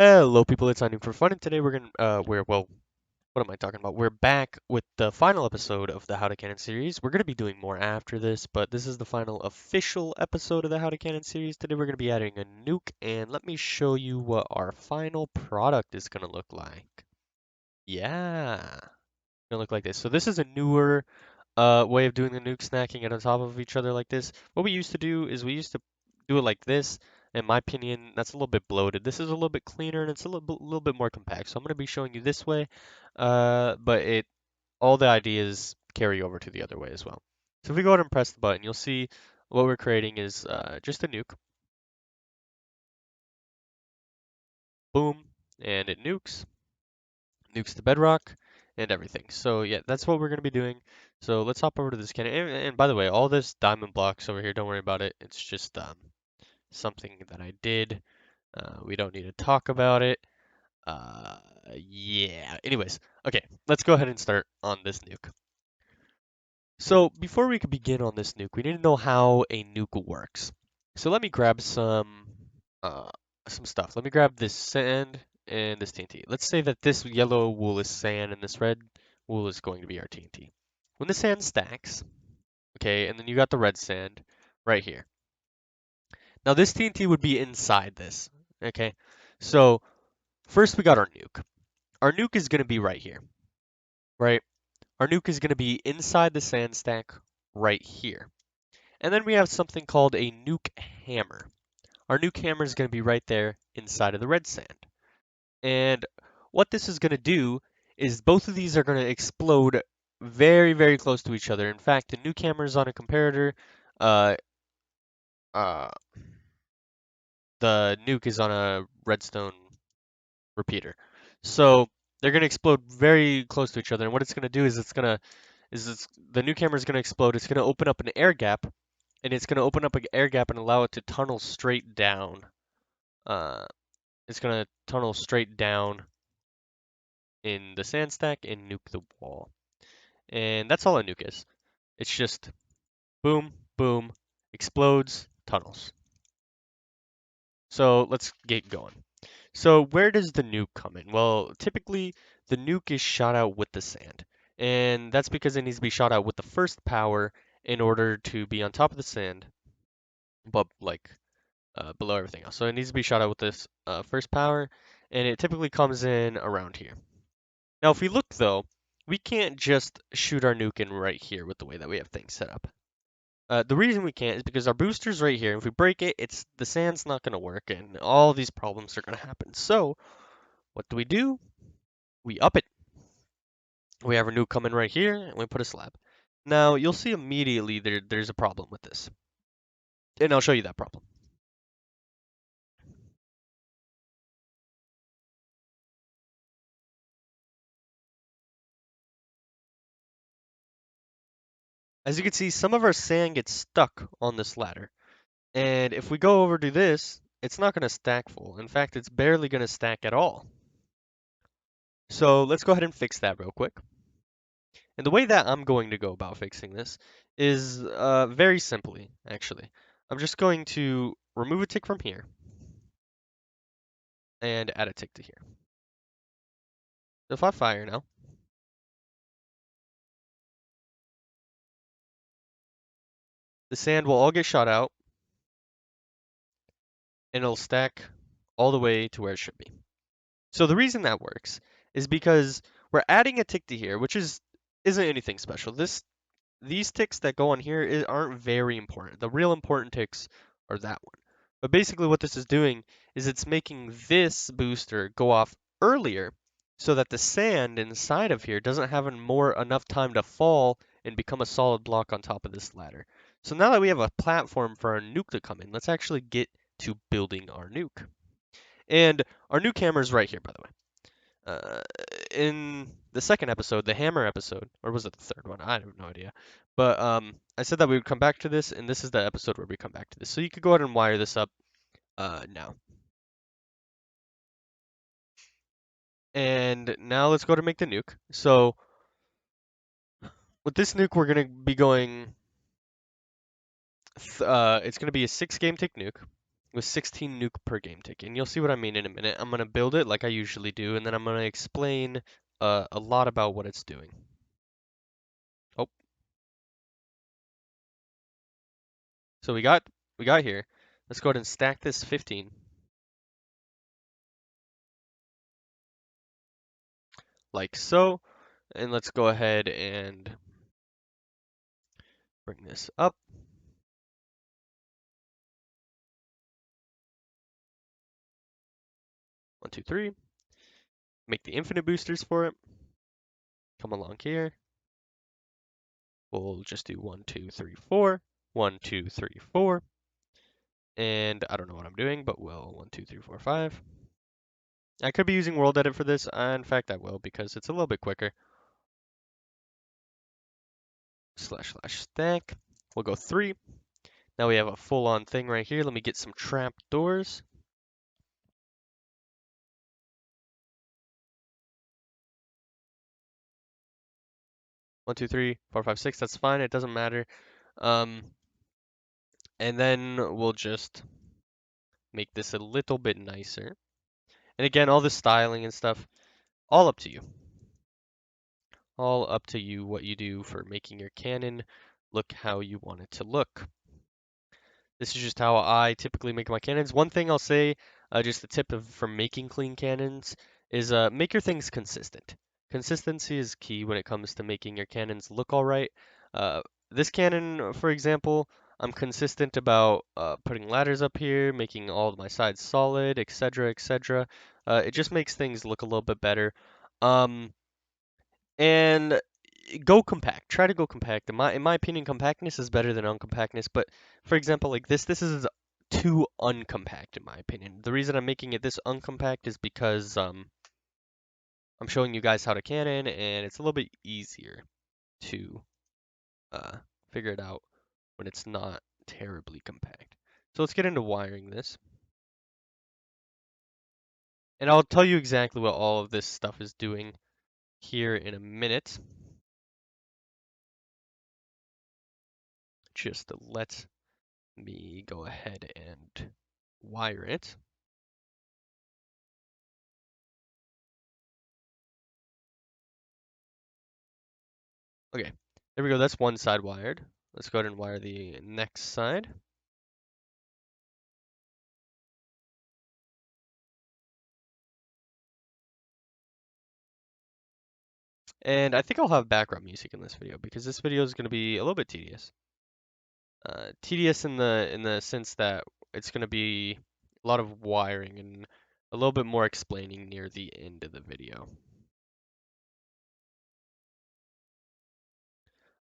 Hello, people. It's Nuke for Fun, and today what am I talking about? We're back with the final episode of the How to Cannon series. We're going to be doing more after this, but this is the final official episode of the How to Cannon series. Today we're going to be adding a nuke, and let me show you what our final product is going to look like. Yeah, it's going to look like this. So this is a newer way of doing the nuke snacking it on top of each other like this. What we used to do is we used to do it like this. In my opinion, that's a little bit bloated. This is a little bit cleaner and it's a little bit more compact. So I'm going to be showing you this way, but all the ideas carry over to the other way as well. So if we go ahead and press the button, you'll see what we're creating is just a nuke. Boom, and it nukes the bedrock, and everything. So yeah, that's what we're going to be doing. So let's hop over to this cannon. And by the way, all this diamond blocks over here, don't worry about it. It's just something that I did. We don't need to talk about it. Uh, yeah. Anyways, okay, let's go ahead and start on this nuke. So before we can begin on this nuke, we need to know how a nuke works. So let me grab uh, some stuff. Let me grab this sand and this TNT. Let's say that this yellow wool is sand and this red wool is going to be our TNT. When the sand stacks, okay, and then you got the red sand right here. Now this TNT would be inside this, okay? So first we got our nuke. Our nuke is going to be right here, right? Our nuke is going to be inside the sand stack right here. And then we have something called a nuke hammer. Our nuke hammer is going to be right there inside of the red sand. And what this is going to do is both of these are going to explode very, very close to each other. In fact, the nuke hammer is on a comparator. Uh, uh, the nuke is on a redstone repeater. So they're going to explode very close to each other. And what it's going to do is the nuke hammer is going to explode. It's going to open up an air gap, and it's going to open up an air gap and allow it to tunnel straight down. Uh, it's going to tunnel straight down in the sand stack and nuke the wall. And that's all a nuke is. It's just boom, boom, explodes, tunnels. So let's get going. So where does the nuke come in? Well, typically the nuke is shot out with the sand. And that's because it needs to be shot out with the first power in order to be on top of the sand, but like below everything else. So it needs to be shot out with this first power, and it typically comes in around here. Now, if we look though, we can't just shoot our nuke in right here with the way that we have things set up. The reason we can't is because our booster's right here. If we break it, the sand's not going to work, and all these problems are going to happen. So, what do? We up it. We have our nuke coming right here, and we put a slab. Now, you'll see immediately there's a problem with this, and I'll show you that problem. As you can see, some of our sand gets stuck on this ladder. And if we go over to this, it's not going to stack full. In fact, it's barely going to stack at all. So let's go ahead and fix that real quick. And the way that I'm going to go about fixing this is very simply, actually. I'm just going to remove a tick from here and add a tick to here. If I fire now, the sand will all get shot out and it'll stack all the way to where it should be. So the reason that works is because we're adding a tick to here, which isn't anything special. These ticks that go on here aren't very important. The real important ticks are that one. But basically what this is doing is it's making this booster go off earlier so that the sand inside of here doesn't have enough time to fall and become a solid block on top of this ladder. So now that we have a platform for our nuke to come in, let's actually get to building our nuke. And our nuke hammer is right here, by the way. In the second episode, the hammer episode, or was it the third one? I have no idea. But I said that we would come back to this, and this is the episode where we come back to this. So you could go ahead and wire this up now. And now let's go to make the nuke. So with this nuke, we're gonna be going. It's gonna be a 6 game tick nuke. with 16 nuke per game tick. And you'll see what I mean in a minute. I'm going to build it like I usually do, and then I'm going to explain a lot about what it's doing. Oh, so we got here. Let's go ahead and stack this 15 like so. And let's go ahead and bring this up. 1, 2, 3. Make the infinite boosters for it. Come along here. We'll just do 1, 2, 3, 4. 1, 2, 3, 4. And I don't know what I'm doing, but we'll 1, 2, 3, 4, 5. I could be using World Edit for this. In fact, I will because it's a little bit quicker. Slash slash stack. We'll go 3. Now we have a full-on thing right here. Let me get some trap doors. One, two, three, four, five, six. That's fine. It doesn't matter. And then we'll just make this a little bit nicer. And again, all the styling and stuff, all up to you. All up to you what you do for making your cannon look how you want it to look. This is just how I typically make my cannons. One thing I'll say, just a tip for making clean cannons, is make your things consistent. Consistency is key when it comes to making your cannons look all right. Uh, this cannon, for example, I'm consistent about putting ladders up here, making all of my sides solid, etc., etc. It just makes things look a little bit better. Um, and go compact. Try to go compact. In my opinion, compactness is better than uncompactness. But for example, like this is too uncompact in my opinion. The reason I'm making it this uncompact is because I'm showing you guys how to cannon, and it's a little bit easier to uh, figure it out when it's not terribly compact. So let's get into wiring this. And I'll tell you exactly what all of this stuff is doing here in a minute. Just let me go ahead and wire it. Okay, there we go. That's one side wired. Let's go ahead and wire the next side. And I think I'll have background music in this video because this video is going to be a little bit tedious. Tedious in the sense that it's going to be a lot of wiring and a little bit more explaining near the end of the video.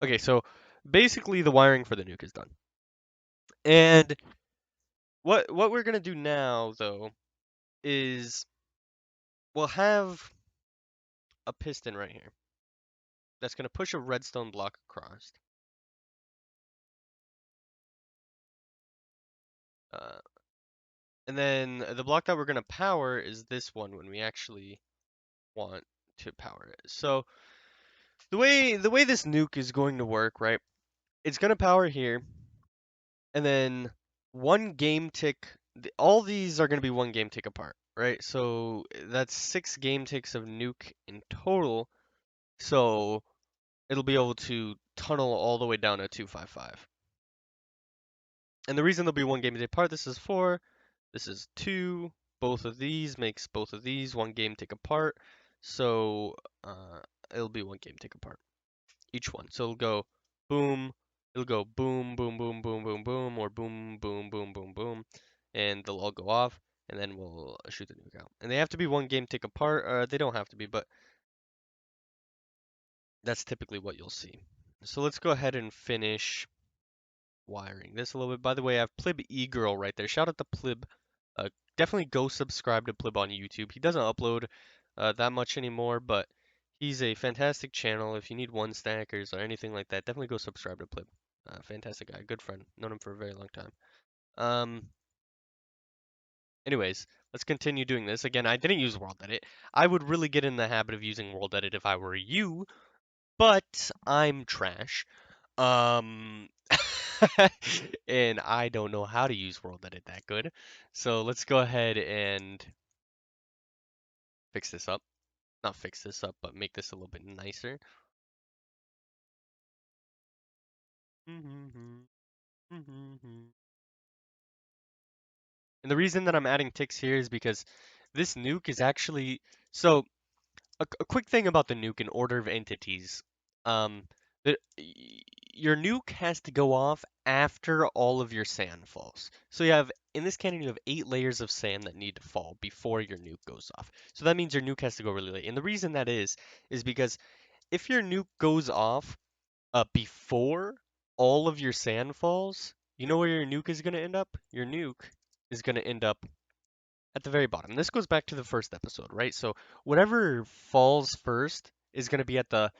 Okay, so basically the wiring for the nuke is done. And what we're going to do now though is we'll have a piston right here that's going to push a redstone block across. Uh, and then the block that we're going to power is this one when we actually want to power it. So the way this nuke is going to work, right? It's going to power here, and then one game tick. All these are going to be one game tick apart, right? So that's 6 game ticks of nuke in total. So it'll be able to tunnel all the way down to 255. And the reason there'll be one game tick apart, this is 4, this is 2. Both of these makes both of these one game tick apart. So it'll be one game tick apart, each one. So it'll go boom, it'll go boom, boom, boom, boom, boom, boom, or boom, boom, boom, boom, boom, and they'll all go off, and then we'll shoot the nuke out. And they have to be one game tick apart. They don't have to be, but that's typically what you'll see. So let's go ahead and finish wiring this a little bit. By the way, I have Plib E-Girl right there. Shout out to Plib. Definitely go subscribe to Plib on YouTube. He doesn't upload that much anymore, but he's a fantastic channel. If you need one stackers or anything like that, definitely go subscribe to Plib. Fantastic guy, good friend. Known him for a very long time. Anyways, let's continue doing this. Again, I didn't use World Edit. I would really get in the habit of using World Edit if I were you, but I'm trash. Um, And I don't know how to use World Edit that good. So let's go ahead and fix this up. Not fix this up, but make this a little bit nicer. And the reason that I'm adding ticks here is because this nuke is actually so a quick thing about the nuke in order of entities. Um, your nuke has to go off after all of your sand falls. So you have in this cannon you have 8 layers of sand that need to fall before your nuke goes off. So that means your nuke has to go really late. And the reason that is because if your nuke goes off before all of your sand falls, you know where your nuke is going to end up? Your nuke is going to end up at the very bottom. This goes back to the first episode, right? So whatever falls first is going to be at the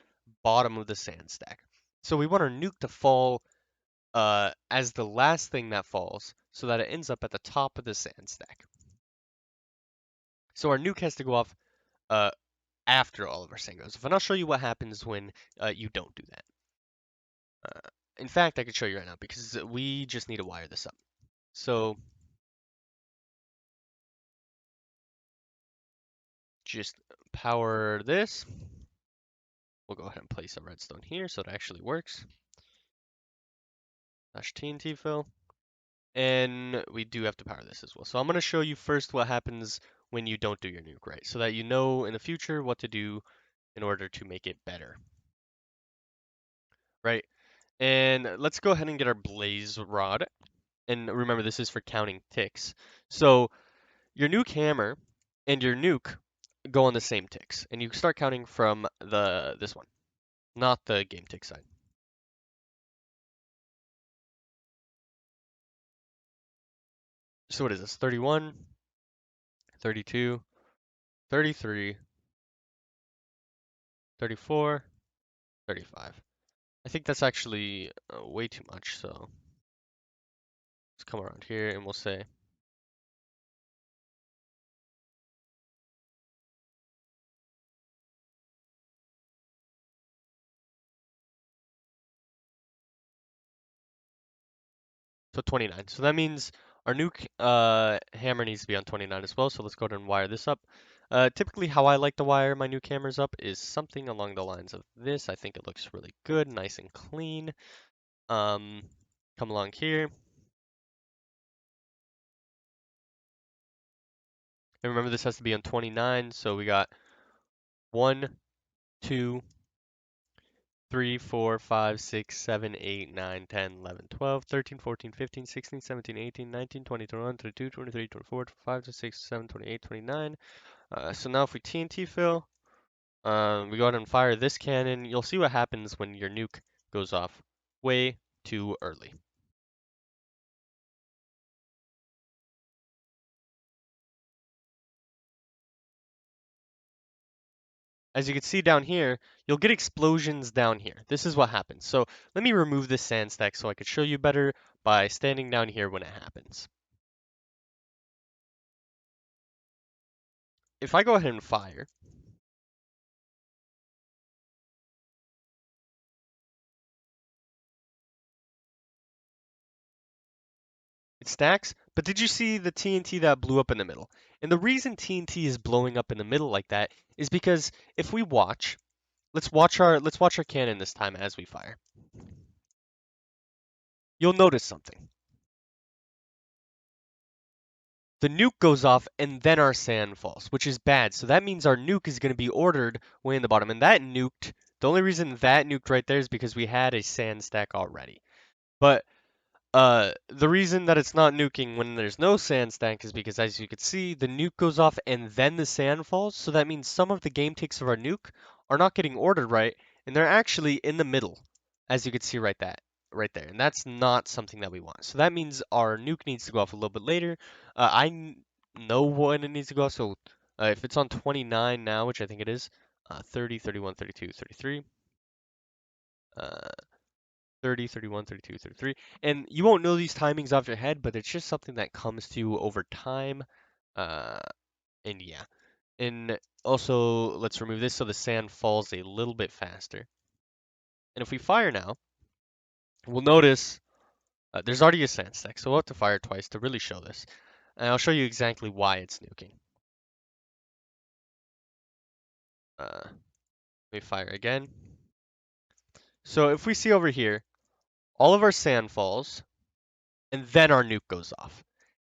bottom of the sand stack. So we want our nuke to fall as the last thing that falls so that it ends up at the top of the sand stack. So our nuke has to go off uh, after all of our sand goes off. And I'll show you what happens when you don't do that. In fact, I could show you right now because we just need to wire this up. So just power this. We'll go ahead and place a redstone here so it actually works. Slash TNT fill. And we do have to power this as well. So I'm going to show you first what happens when you don't do your nuke right, so that you know in the future what to do in order to make it better. Right? And let's go ahead and get our blaze rod. And remember, this is for counting ticks. So your nuke hammer and your nuke go on the same ticks, and you start counting from this one, not the game tick side. So what is this? 31, 32, 33, 34, 35. I think that's actually way too much, so let's come around here and we'll say so 29. So that means our nuke hammer needs to be on 29 as well, so let's go ahead and wire this up. Typically how I like to wire my nuke hammers up is something along the lines of this. I think it looks really good, nice and clean. Come along here. And remember this has to be on 29, so we got 1, 2, 3, 4, 5, 6, 7, 8, 9, 10, 11, 12, 13, 14, 15, 16, 17, 18, 19, 20, 21, 22, 23, 24, 25, 26, 27, 28, 29. So now if we TNT fill, we go ahead and fire this cannon, you'll see what happens when your nuke goes off way too early. As you can see down here, you'll get explosions down here. This is what happens. So let me remove this sand stack so I could show you better by standing down here when it happens. If I go ahead and fire, it stacks, but did you see the TNT that blew up in the middle? And the reason TNT is blowing up in the middle like that is because if we watch, let's watch our cannon this time as we fire. You'll notice something. The nuke goes off and then our sand falls, which is bad. So that means our nuke is going to be ordered way in the bottom. And that nuked, the only reason that nuked right there is because we had a sand stack already. But the reason that it's not nuking when there's no sand stack is because, as you can see, the nuke goes off and then the sand falls. So that means some of the game ticks of our nuke are not getting ordered right, and they're actually in the middle, as you can see right there. And that's not something that we want. So that means our nuke needs to go off a little bit later. I know when it needs to go off. So if it's on 29 now, which I think it is, 30, 31, 32, 33. 30, 31, 32, 33. And you won't know these timings off your head, but it's just something that comes to you over time. Uh, and yeah. And also, let's remove this so the sand falls a little bit faster. And if we fire now, we'll notice There's already a sand stack, so we'll have to fire twice to really show this. And I'll show you exactly why it's nuking. Let me fire again. So if we see over here, all of our sand falls, and then our nuke goes off.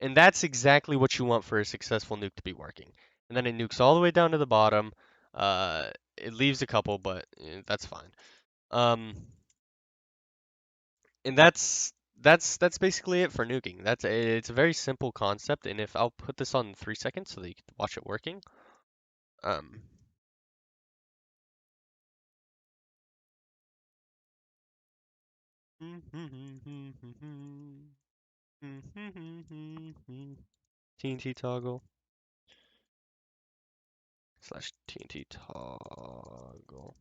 And that's exactly what you want for a successful nuke to be working. And then it nukes all the way down to the bottom. It leaves a couple, but that's fine. And that's basically it for nuking. It's a very simple concept, and if I'll put this on 3 seconds so that you can watch it working. Um, TNT toggle slash TNT toggle.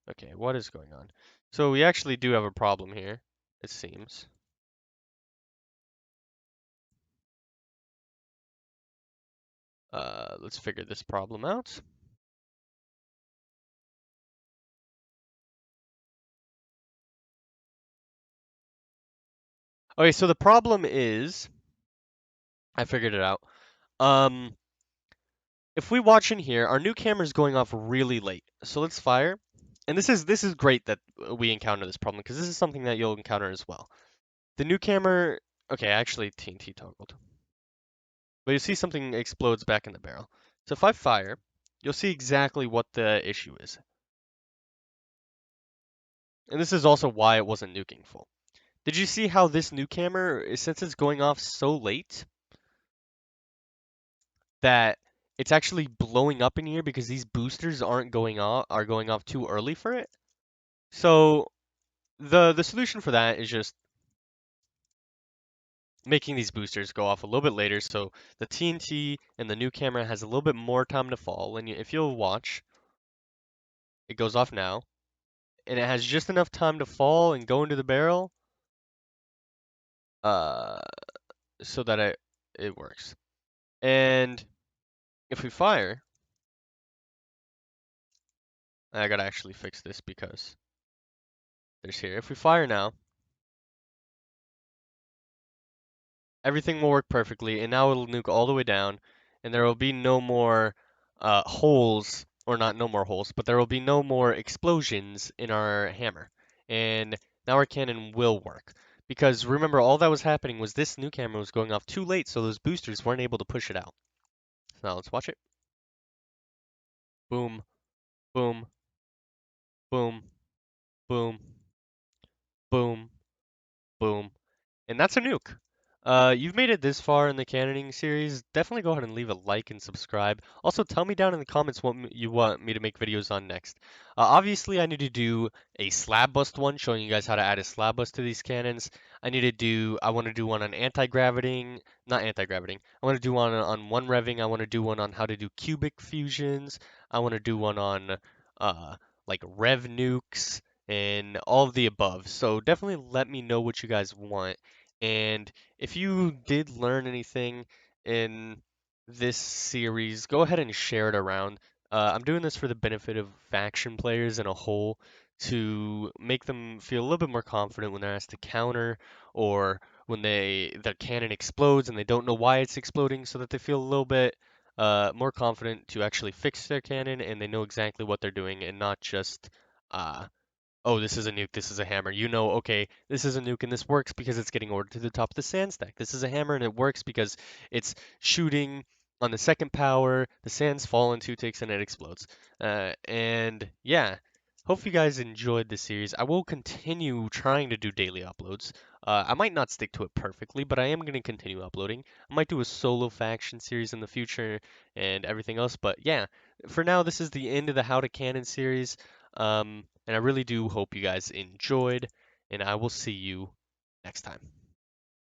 Okay, what is going on? So we actually do have a problem here, it seems. Let's figure this problem out. Okay, so the problem is, I figured it out. Um, if we watch in here, our new camera is going off really late. So let's fire. And this is great that we encounter this problem because this is something that you'll encounter as well. The new camera, okay, actually TNT toggled. But you see something explodes back in the barrel. So if I fire, you'll see exactly what the issue is. And this is also why it wasn't nuking full. Did you see how this new camera, since it's going off so late, that it's actually blowing up in here because these boosters are going off too early for it? So the solution for that is just making these boosters go off a little bit later so the TNT and the new camera has a little bit more time to fall. And if you'll watch, it goes off now, and it has just enough time to fall and go into the barrel, uh, so that it works. And if we fire, I gotta actually fix this because there's here. If we fire now, everything will work perfectly, and now it'll nuke all the way down, and there will be no more holes, or not no more holes, but there will be no more explosions in our hammer. And now our cannon will work. Because remember, all that was happening was this new camera was going off too late, so those boosters weren't able to push it out. So now let's watch it. Boom, boom, boom, boom, boom, boom. And that's a nuke. You've made it this far in the cannoning series. Definitely go ahead and leave a like and subscribe. Also, tell me down in the comments what you want me to make videos on next. Obviously, I need to do a slab bust one, showing you guys how to add a slab bust to these cannons. I want to do one on anti-gravitating, not anti-gravitating. I want to do one on one revving. I want to do one on how to do cubic fusions. I want to do one on, uh, like rev nukes and all of the above. So definitely let me know what you guys want. And if you did learn anything in this series, go ahead and share it around. I'm doing this for the benefit of faction players in a whole to make them feel a little bit more confident when they're asked to counter or when their cannon explodes and they don't know why it's exploding, so that they feel a little bit more confident to actually fix their cannon and they know exactly what they're doing and not just uh, oh, this is a nuke, this is a hammer. You know, okay, this is a nuke and this works because it's getting ordered to the top of the sand stack. This is a hammer and it works because it's shooting on the second power, the sands fall in 2 ticks and it explodes. And yeah, hope you guys enjoyed this series. I will continue trying to do daily uploads. I might not stick to it perfectly, but I am going to continue uploading. I might do a solo faction series in the future and everything else, but yeah, for now, this is the end of the How to Cannon series. And I really do hope you guys enjoyed, and I will see you next time.